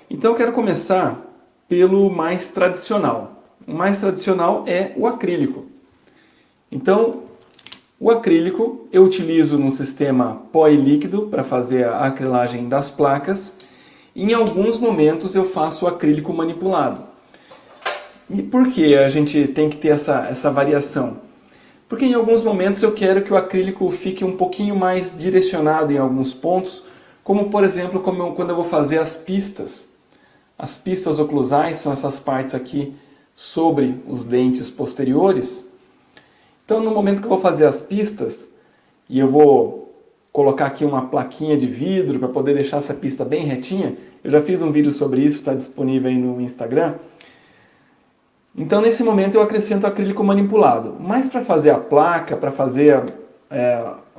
Então eu quero começar pelo mais tradicional. O mais tradicional é o acrílico. Então, o acrílico eu utilizo no sistema pó e líquido para fazer a acrilagem das placas. Em alguns momentos eu faço o acrílico manipulado. E por que a gente tem que ter essa variação? Porque em alguns momentos eu quero que o acrílico fique um pouquinho mais direcionado em alguns pontos, como por exemplo quando eu vou fazer as pistas. As pistas oclusais são essas partes aqui sobre os dentes posteriores. Então no momento que eu vou fazer as pistas, e eu vou colocar aqui uma plaquinha de vidro para poder deixar essa pista bem retinha, eu já fiz um vídeo sobre isso, está disponível aí no Instagram. Então nesse momento eu acrescento acrílico manipulado, mas para fazer a placa, para fazer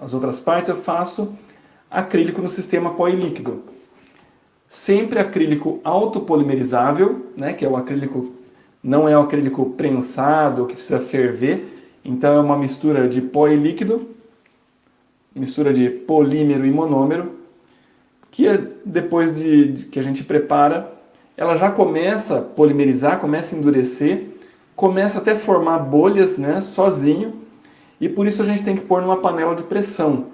as outras partes, eu faço acrílico no sistema pó e líquido. Sempre acrílico autopolimerizável, né, que é o acrílico, não é o acrílico prensado, que precisa ferver, então é uma mistura de pó e líquido, mistura de polímero e monômero, que depois que a gente prepara, ela já começa a polimerizar, começa a endurecer, começa até a formar bolhas, né, sozinho, e por isso a gente tem que pôr numa panela de pressão.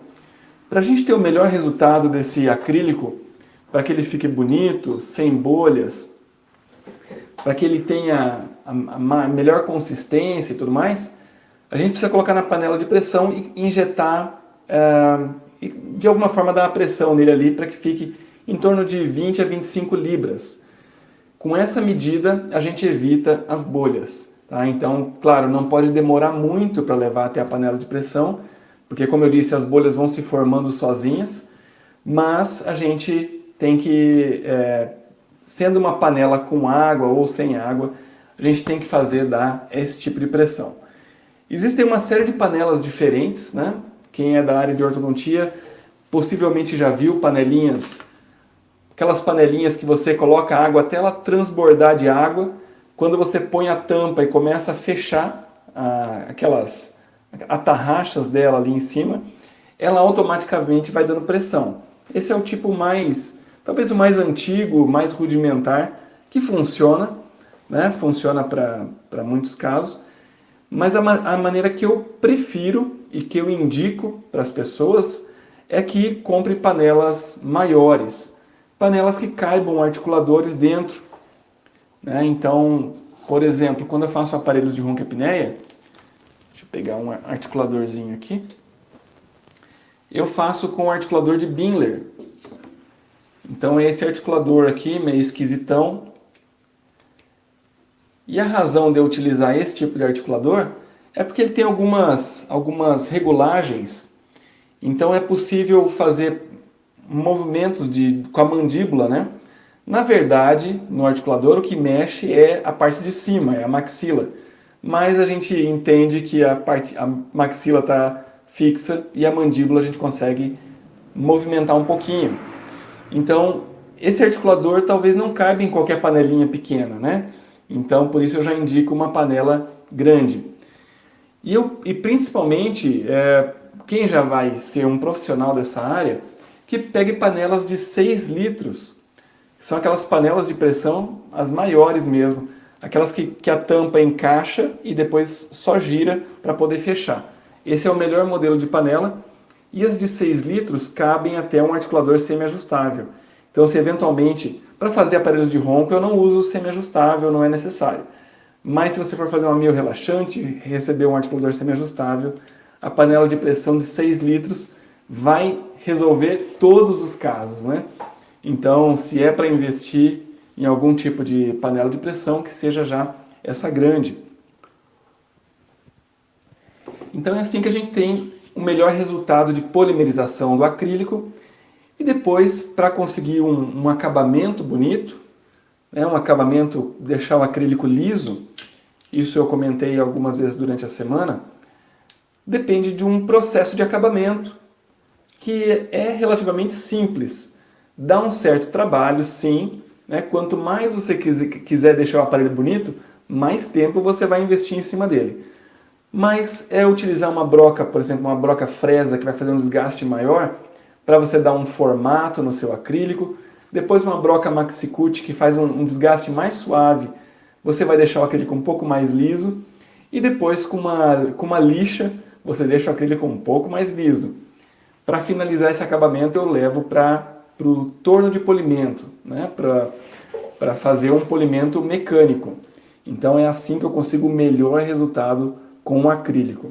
Para a gente ter o melhor resultado desse acrílico, para que ele fique bonito, sem bolhas, para que ele tenha a melhor consistência e tudo mais, a gente precisa colocar na panela de pressão e injetar, e de alguma forma dar uma pressão nele ali para que fique em torno de 20 a 25 libras. Com essa medida, a gente evita as bolhas. Tá? Então, claro, não pode demorar muito para levar até a panela de pressão, porque, como eu disse, as bolhas vão se formando sozinhas, mas a gente tem que, sendo uma panela com água ou sem água, a gente tem que dar esse tipo de pressão. Existem uma série de panelas diferentes, né? Quem é da área de ortodontia possivelmente já viu panelinhas, aquelas panelinhas que você coloca água até ela transbordar de água. Quando você põe a tampa e começa a fechar aquelas atarrachas dela ali em cima, ela automaticamente vai dando pressão. Esse é o tipo mais, talvez o mais antigo, mais rudimentar, que funciona, né? Funciona para muitos casos, mas a maneira que eu prefiro e que eu indico para as pessoas é que compre panelas maiores, panelas que caibam articuladores dentro. Né? Então, por exemplo, quando eu faço aparelhos de ronco-apneia, deixa eu pegar um articuladorzinho aqui, eu faço com o articulador de Binler. Então é esse articulador aqui, meio esquisitão. E a razão de eu utilizar esse tipo de articulador é porque ele tem algumas regulagens. Então é possível fazer movimentos com a mandíbula, né? Na verdade, no articulador o que mexe é a parte de cima, é a maxila. Mas a gente entende que a maxila está fixa e a mandíbula a gente consegue movimentar um pouquinho. Então, esse articulador talvez não caiba em qualquer panelinha pequena, né? Então, por isso eu já indico uma panela grande. E principalmente, quem já vai ser um profissional dessa área, que pegue panelas de 6 litros. São aquelas panelas de pressão, as maiores mesmo. Aquelas que a tampa encaixa e depois só gira para poder fechar. Esse é o melhor modelo de panela. E as de 6 litros cabem até um articulador semi-ajustável. Então, se eventualmente, para fazer aparelhos de ronco, eu não uso semi-ajustável, não é necessário. Mas se você for fazer uma mio relaxante, receber um articulador semi-ajustável, a panela de pressão de 6 litros vai resolver todos os casos, né? Então, se é para investir em algum tipo de panela de pressão, que seja já essa grande. Então é assim que a gente tem o melhor resultado de polimerização do acrílico. E depois, para conseguir um acabamento bonito, né, um acabamento, deixar o acrílico liso, isso eu comentei algumas vezes durante a semana, depende de um processo de acabamento que é relativamente simples. Dá um certo trabalho, sim, né? Quanto mais você quiser deixar o aparelho bonito, mais tempo você vai investir em cima dele. Mas é utilizar uma broca, por exemplo, uma broca fresa que vai fazer um desgaste maior, para você dar um formato no seu acrílico, Depois uma broca maxi-cut que faz um desgaste mais suave, você vai deixar o acrílico um pouco mais liso. E depois com uma lixa, você deixa o acrílico um pouco mais liso. Para finalizar esse acabamento eu levo para o torno de polimento, né? Para fazer um polimento mecânico. Então é assim que eu consigo o melhor resultado com o acrílico.